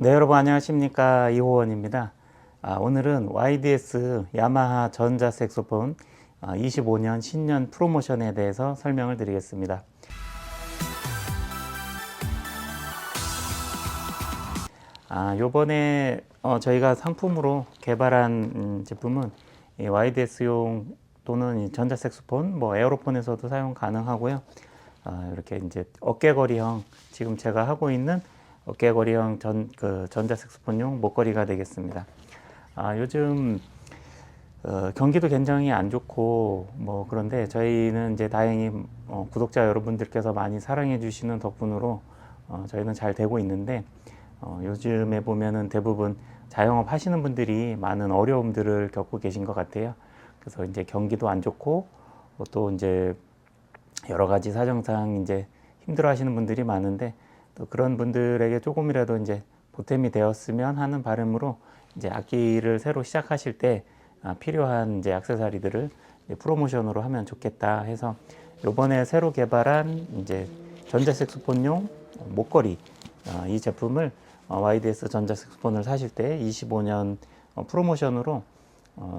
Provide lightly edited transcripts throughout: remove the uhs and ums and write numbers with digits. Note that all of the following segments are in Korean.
네, 여러분 안녕하십니까. 이호원입니다. 오늘은 YDS 야마하 전자색소폰 25년 신년 프로모션에 대해서 설명을 드리겠습니다. 요번에 저희가 상품으로 개발한 제품은 이 YDS용 또는 이 전자색소폰, 에어로폰에서도 사용 가능하고요. 이렇게 이제 어깨거리형, 지금 제가 하고 있는 어깨거리형 전자색소폰용 목걸이가 되겠습니다. 요즘 경기도 굉장히 안 좋고 그런데 저희는 이제 다행히 구독자 여러분들께서 많이 사랑해 주시는 덕분으로 저희는 잘 되고 있는데, 요즘에 보면은 대부분 자영업 하시는 분들이 많은 어려움들을 겪고 계신 것 같아요. 그래서 이제 경기도 안 좋고 또 이제 여러 가지 사정상 이제 힘들어 하시는 분들이 많은데, 또 그런 분들에게 조금이라도 이제 보탬이 되었으면 하는 바람으로 이제 악기를 새로 시작하실 때 필요한 이제 액세서리들을 이제 프로모션으로 하면 좋겠다 해서 요번에 새로 개발한 이제 전자색소폰용 목걸이, 이 제품을 YDS 전자색소폰을 사실 때 25년 프로모션으로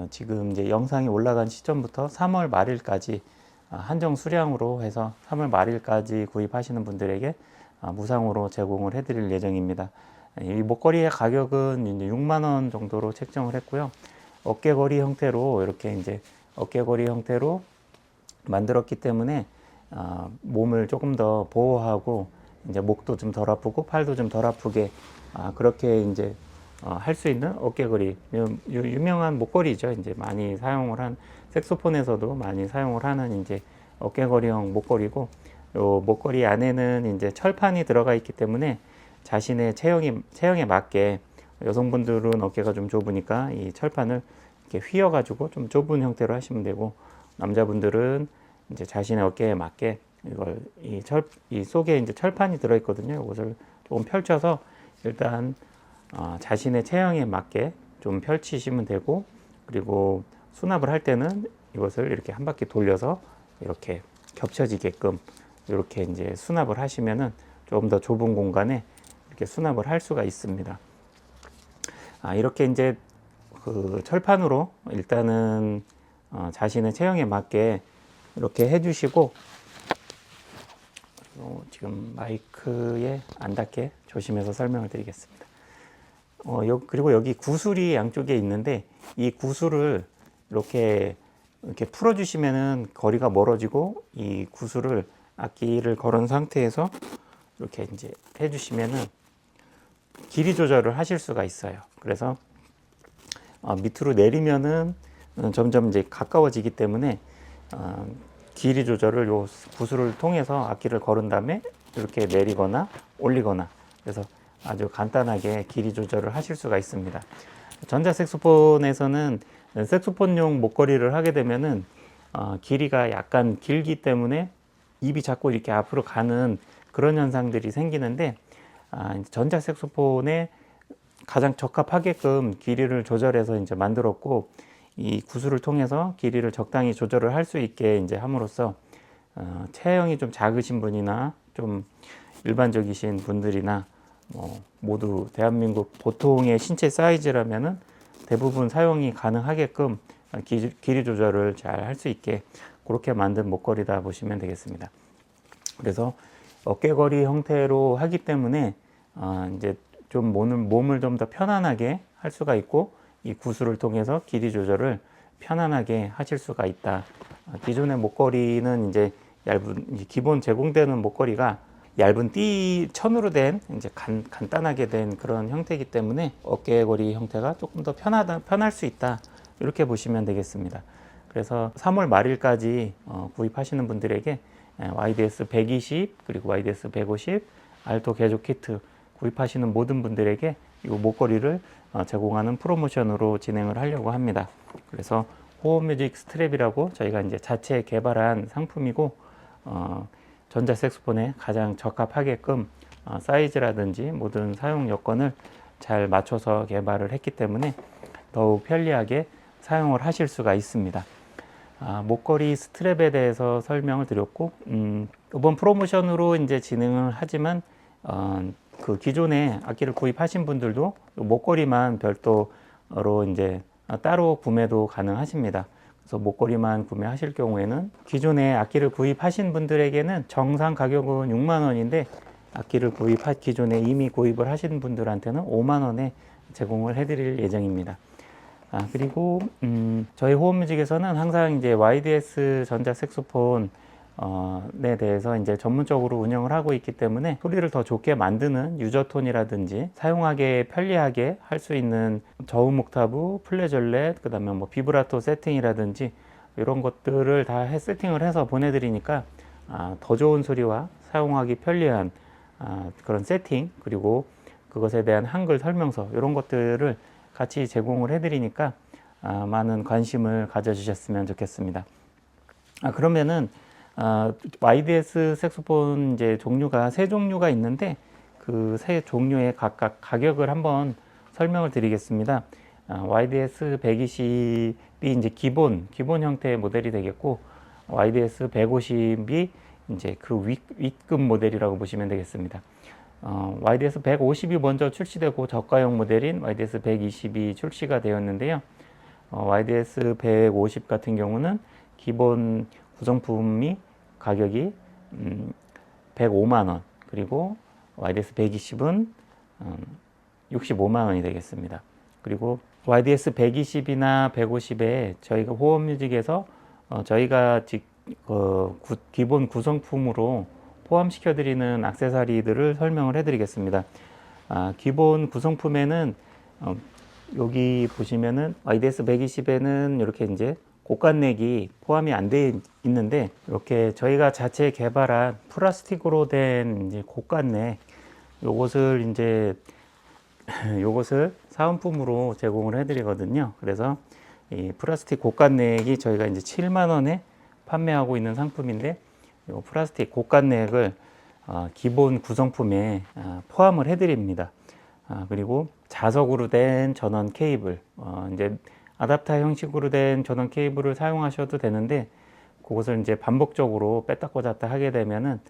지금 이제 영상이 올라간 시점부터 3월 말일까지 한정 수량으로 해서 3월 말일까지 구입하시는 분들에게 무상으로 제공을 해드릴 예정입니다. 이 목걸이의 가격은 이제 6만 원 정도로 책정을 했고요. 어깨거리 형태로 이렇게 이제 어깨거리 형태로 만들었기 때문에 몸을 조금 더 보호하고 이제 목도 좀 덜 아프고 팔도 좀 덜 아프게 그렇게 이제 할 수 있는 어깨거리, 유명한 목걸이죠. 이제 많이 사용을 한 색소폰에서도 많이 사용을 하는 이제 어깨거리형 목걸이고, 요 목걸이 안에는 이제 철판이 들어가 있기 때문에 자신의 체형에 맞게, 여성분들은 어깨가 좀 좁으니까 이 철판을 이렇게 휘어 가지고 좀 좁은 형태로 하시면 되고, 남자분들은 이제 자신의 어깨에 맞게 이걸 이 속에 이제 철판이 들어 있거든요. 이것을 조금 펼쳐서 일단 자신의 체형에 맞게 좀 펼치시면 되고, 그리고 수납을 할 때는 이것을 이렇게 한 바퀴 돌려서 이렇게 겹쳐지게끔 이렇게 이제 수납을 하시면은 조금 더 좁은 공간에 이렇게 수납을 할 수가 있습니다. 이렇게 이제 그 철판으로 일단은 자신의 체형에 맞게 이렇게 해주시고, 지금 마이크에 안 닿게 조심해서 설명을 드리겠습니다. 그리고 여기 구슬이 양쪽에 있는데, 이 구슬을 이렇게 풀어주시면은 거리가 멀어지고, 이 구슬을 악기를 걸은 상태에서 이렇게 이제 해주시면은 길이 조절을 하실 수가 있어요. 그래서 밑으로 내리면은 점점 이제 가까워지기 때문에 길이 조절을 요 구슬을 통해서 악기를 걸은 다음에 이렇게 내리거나 올리거나, 그래서 아주 간단하게 길이 조절을 하실 수가 있습니다. 전자색소폰에서는 색소폰용 목걸이를 하게 되면은 길이가 약간 길기 때문에 입이 자꾸 이렇게 앞으로 가는 그런 현상들이 생기는데, 전자색소폰에 가장 적합하게끔 길이를 조절해서 이제 만들었고, 이 구슬을 통해서 길이를 적당히 조절을 할 수 있게 이제 함으로써 체형이 좀 작으신 분이나 좀 일반적이신 분들이나 모두 대한민국 보통의 신체 사이즈라면은 대부분 사용이 가능하게끔 길이 조절을 잘 할 수 있게 그렇게 만든 목걸이다 보시면 되겠습니다. 그래서 어깨거리 형태로 하기 때문에 이제 좀 몸을 좀 더 편안하게 할 수가 있고, 이 구슬을 통해서 길이 조절을 편안하게 하실 수가 있다. 기존의 목걸이는 이제 기본 제공되는 목걸이가 얇은 천으로 된 이제 간단하게 된 그런 형태이기 때문에 어깨거리 형태가 조금 더 편할 수 있다, 이렇게 보시면 되겠습니다. 그래서 3월 말일까지 구입하시는 분들에게 YDS 120 그리고 YDS 150 알토 개조 키트 구입하시는 모든 분들에게 이 목걸이를 제공하는 프로모션으로 진행을 하려고 합니다. 그래서 호흡뮤직 스트랩이라고 저희가 이제 자체 개발한 상품이고, 전자색소폰에 가장 적합하게끔 사이즈라든지 모든 사용 여건을 잘 맞춰서 개발을 했기 때문에 더욱 편리하게 사용을 하실 수가 있습니다. 목걸이 스트랩에 대해서 설명을 드렸고, 이번 프로모션으로 이제 진행을 하지만 그 기존에 악기를 구입하신 분들도 목걸이만 별도로 이제 따로 구매도 가능하십니다. 그래서 목걸이만 구매하실 경우에는 기존에 악기를 구입하신 분들에게는 정상 가격은 6만 원인데 악기를 기존에 이미 구입을 하신 분들한테는 5만 원에 제공을 해드릴 예정입니다. 그리고 저희 호흡뮤직에서는 항상 이제 YDS 전자 색소폰에 대해서 이제 전문적으로 운영을 하고 있기 때문에 소리를 더 좋게 만드는 유저톤이라든지 사용하기 편리하게 할 수 있는 저음 옥타브, 플래졸렛, 그다음에 뭐 비브라토 세팅이라든지 이런 것들을 다 세팅을 해서 보내드리니까 더 좋은 소리와 사용하기 편리한 그런 세팅, 그리고 그것에 대한 한글 설명서 이런 것들을 같이 제공을 해드리니까 많은 관심을 가져주셨으면 좋겠습니다. 그러면은 YDS 색소폰 이제 종류가 세 종류가 있는데 그 세 종류의 각각 가격을 한번 설명을 드리겠습니다. YDS 120이 이제 기본 형태의 모델이 되겠고, YDS 150이 이제 그 윗급 모델이라고 보시면 되겠습니다. YDS 150이 먼저 출시되고 저가형 모델인 YDS 120이 출시가 되었는데요. YDS 150 같은 경우는 기본 구성품이 가격이 105만 원, 그리고 YDS 120은 65만 원이 되겠습니다. 그리고 YDS 120이나 150에 저희가 호흡뮤직에서 저희가 기본 구성품으로 포함시켜드리는 액세서리들을 설명을 해드리겠습니다. 기본 구성품에는 여기 보시면은 YDS 120에는 이렇게 이제 고관넥이 포함이 안 되어 있는데, 이렇게 저희가 자체 개발한 플라스틱으로 된 이제 고관넥, 요것을 사은품으로 제공을 해드리거든요. 그래서 이 플라스틱 고관넥이 저희가 이제 7만 원에 판매하고 있는 상품인데, 이 플라스틱 고관넥을 기본 구성품에 포함을 해드립니다. 그리고 자석으로 된 전원 케이블, 이제 아답터 형식으로 된 전원 케이블을 사용하셔도 되는데, 그것을 이제 반복적으로 뺐다 꽂았다 하게 되면은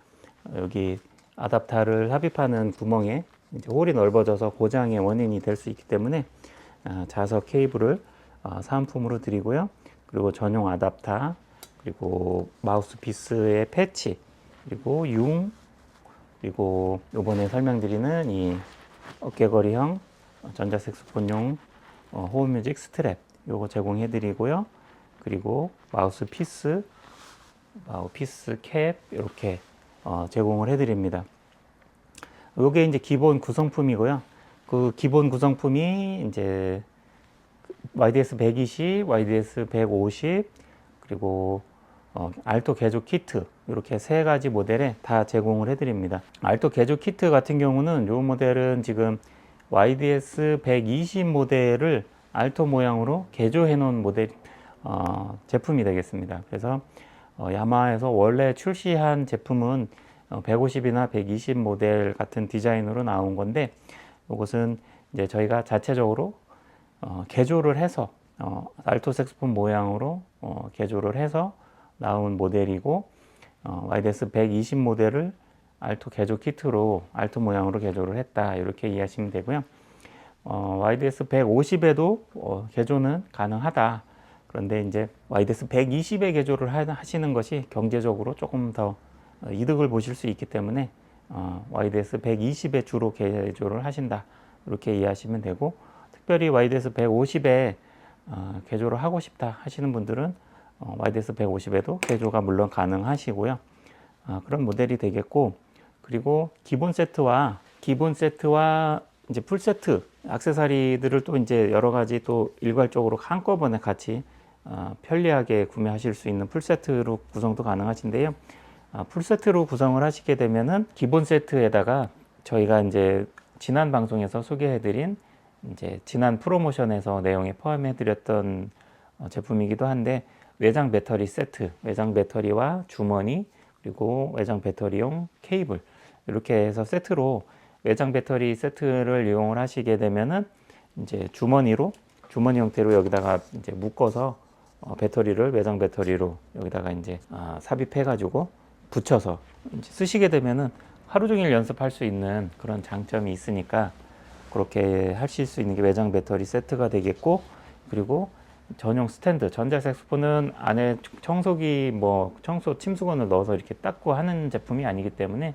여기 아답터를 삽입하는 구멍에 이제 홀이 넓어져서 고장의 원인이 될 수 있기 때문에 자석 케이블을 사은품으로 드리고요. 그리고 전용 아답터, 그리고 마우스피스의 패치, 그리고 그리고 요번에 설명드리는 이 어깨거리형 전자색소폰용 호흡뮤직 스트랩, 요거 제공해 드리고요. 그리고 마우스피스 캡 이렇게 제공을 해 드립니다. 요게 이제 기본 구성품이고요. 그 기본 구성품이 이제 YDS 120, YDS 150, 그리고 알토 개조 키트, 이렇게 세 가지 모델에 다 제공을 해드립니다. 알토 개조 키트 같은 경우는 이 모델은 지금 YDS 120 모델을 알토 모양으로 개조해 놓은 모델 제품이 되겠습니다. 그래서 야마하에서 원래 출시한 제품은 150이나 120 모델 같은 디자인으로 나온 건데, 이것은 이제 저희가 자체적으로 개조를 해서 알토 색소폰 모양으로 개조를 해서 나온 모델이고, YDS 120 모델을 알토 개조 키트로 알토 모양으로 개조를 했다, 이렇게 이해하시면 되고요. YDS 150에도 개조는 가능하다. 그런데 이제 YDS 120에 개조를 하시는 것이 경제적으로 조금 더 이득을 보실 수 있기 때문에 YDS 120에 주로 개조를 하신다, 이렇게 이해하시면 되고, 특별히 YDS 150에 개조를 하고 싶다 하시는 분들은 YDS 150에도 개조가 물론 가능하시고요. 그런 모델이 되겠고, 그리고 기본 세트와 이제 풀 세트 액세서리들을 또 이제 여러 가지 또 일괄적으로 한꺼번에 같이 편리하게 구매하실 수 있는 풀 세트로 구성도 가능하신데요. 풀 세트로 구성을 하시게 되면은 기본 세트에다가 저희가 이제 지난 방송에서 소개해드린 이제 지난 프로모션에서 내용에 포함해드렸던 제품이기도 한데, 외장 배터리 세트, 외장 배터리와 주머니, 그리고 외장 배터리용 케이블, 이렇게 해서 세트로 외장 배터리 세트를 이용을 하시게 되면은 이제 주머니 형태로 여기다가 이제 묶어서 배터리를 외장 배터리로 여기다가 이제 삽입해 가지고 붙여서 이제 쓰시게 되면은 하루 종일 연습할 수 있는 그런 장점이 있으니까 그렇게 하실 수 있는 게 외장 배터리 세트가 되겠고, 그리고 전용 스탠드, 전자 색소폰은 안에 청소기 뭐 청소 침수건을 넣어서 이렇게 닦고 하는 제품이 아니기 때문에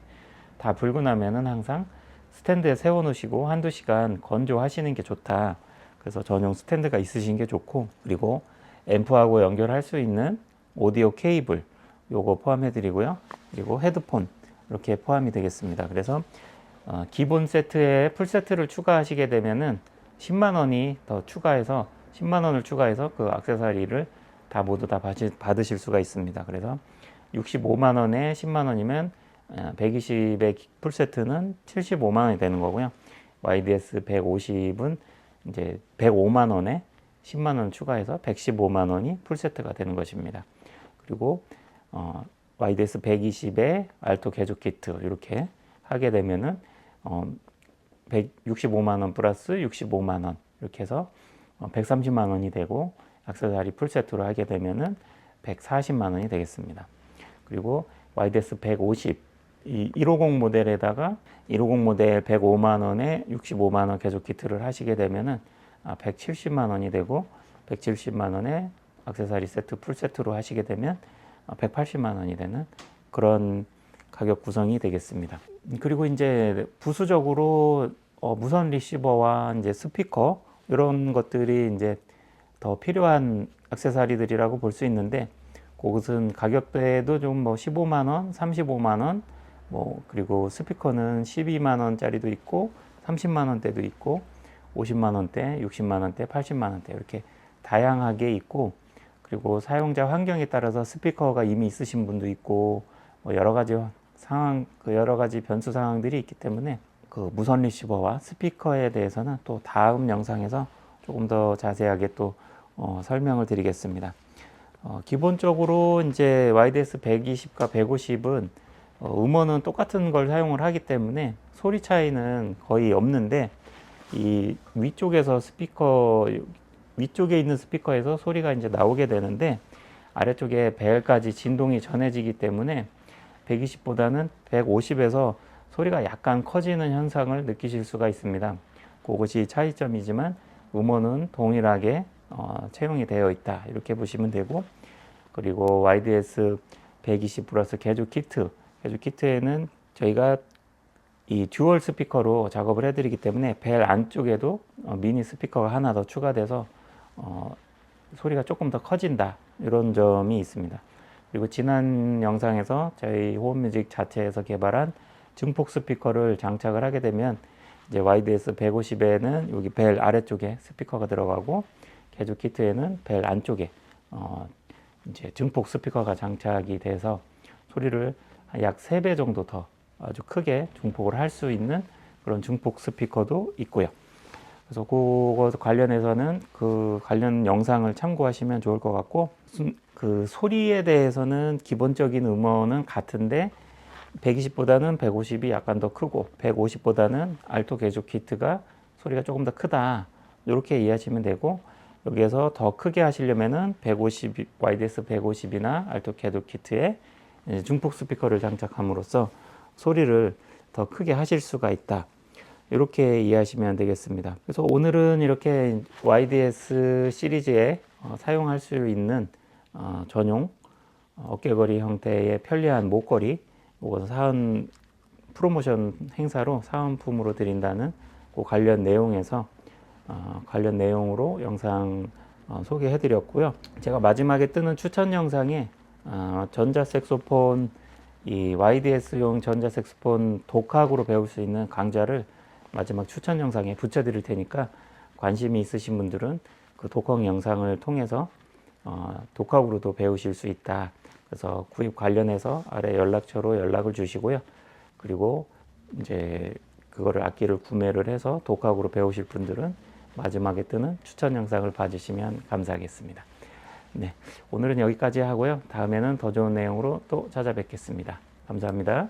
다 불고 나면은 항상 스탠드에 세워 놓으시고 한두 시간 건조하시는 게 좋다. 그래서 전용 스탠드가 있으신 게 좋고, 그리고 앰프하고 연결할 수 있는 오디오 케이블 요거 포함해 드리고요. 그리고 헤드폰 이렇게 포함이 되겠습니다. 그래서 기본 세트에 풀 세트를 추가하시게 되면은 10만 원이 더 추가해서 10만 원을 추가해서 그 액세서리를 다 모두 다 받으실 수가 있습니다. 그래서 65만 원에 10만 원이면 120의 풀 세트는 75만 원이 되는 거고요. YDS 150은 이제 105만 원에 10만 원 추가해서 115만 원이 풀 세트가 되는 것입니다. 그리고 YDS 120에 알토 개조 키트 이렇게 하게 되면은 165만 원 플러스 65만 원 이렇게 해서 130만 원이 되고, 액세서리 풀 세트로 하게 되면은 140만 원이 되겠습니다. 그리고 YDS 150 이 150 모델에다가 150 모델 105만 원에 65만 원 개조 키트를 하시게 되면은 170만 원이 되고, 170만 원에 액세서리 세트 풀 세트로 하시게 되면 180만 원이 되는 그런 가격 구성이 되겠습니다. 그리고 이제 부수적으로 무선 리시버와 이제 스피커 이런 것들이 이제 더 필요한 액세서리들이라고 볼 수 있는데, 그것은 가격대도 좀 뭐 15만 원, 35만 원, 뭐 그리고 스피커는 12만 원짜리도 있고 30만 원대도 있고 50만 원대, 60만 원대, 80만 원대 이렇게 다양하게 있고, 그리고 사용자 환경에 따라서 스피커가 이미 있으신 분도 있고 뭐 여러 가지 상황, 여러 가지 변수 상황들이 있기 때문에 그 무선 리시버와 스피커에 대해서는 또 다음 영상에서 조금 더 자세하게 또 설명을 드리겠습니다. 기본적으로 이제 YDS 120과 150은 음원은 똑같은 걸 사용을 하기 때문에 소리 차이는 거의 없는데, 이 위쪽에서 스피커 위쪽에 있는 스피커에서 소리가 이제 나오게 되는데 아래쪽에 벨까지 진동이 전해지기 때문에 120보다는 150에서 소리가 약간 커지는 현상을 느끼실 수가 있습니다. 그것이 차이점이지만 음원은 동일하게 채용이 되어 있다 이렇게 보시면 되고, 그리고 YDS 120 플러스 개조 키트에는 저희가 이 듀얼 스피커로 작업을 해드리기 때문에 벨 안쪽에도 미니 스피커가 하나 더 추가돼서 소리가 조금 더 커진다 이런 점이 있습니다. 그리고 지난 영상에서 저희 호흡뮤직 자체에서 개발한 증폭 스피커를 장착을 하게 되면 이제 YDS 150에는 여기 벨 아래쪽에 스피커가 들어가고, 개조 키트에는 벨 안쪽에 이제 증폭 스피커가 장착이 돼서 소리를 약 3배 정도 더 아주 크게 증폭을 할 수 있는 그런 증폭 스피커도 있고요. 그래서 그거 관련해서는 그 관련 영상을 참고하시면 좋을 것 같고, 그 소리에 대해서는 기본적인 음원은 같은데 120보다는 150이 약간 더 크고 150보다는 알토 개조 키트가 소리가 조금 더 크다 이렇게 이해하시면 되고, 여기에서 더 크게 하시려면은 150 YDS 150이나 알토 개조 키트에 중폭 스피커를 장착함으로써 소리를 더 크게 하실 수가 있다 이렇게 이해하시면 되겠습니다. 그래서 오늘은 이렇게 YDS 시리즈에 사용할 수 있는 전용 어깨거리 형태의 편리한 목걸이, 이것은 사은 프로모션 행사로 사은품으로 드린다는 그 관련 내용에서 관련 내용으로 영상 소개해 드렸고요. 제가 마지막에 뜨는 추천 영상에 전자 색소폰, 이 YDS용 전자 색소폰 독학으로 배울 수 있는 강좌를 마지막 추천 영상에 붙여 드릴 테니까 관심이 있으신 분들은 그 독학 영상을 통해서 독학으로도 배우실 수 있다. 그래서 구입 관련해서 아래 연락처로 연락을 주시고요. 그리고 이제 그거를 악기를 구매를 해서 독학으로 배우실 분들은 마지막에 뜨는 추천 영상을 봐주시면 감사하겠습니다. 네, 오늘은 여기까지 하고요. 다음에는 더 좋은 내용으로 또 찾아뵙겠습니다. 감사합니다.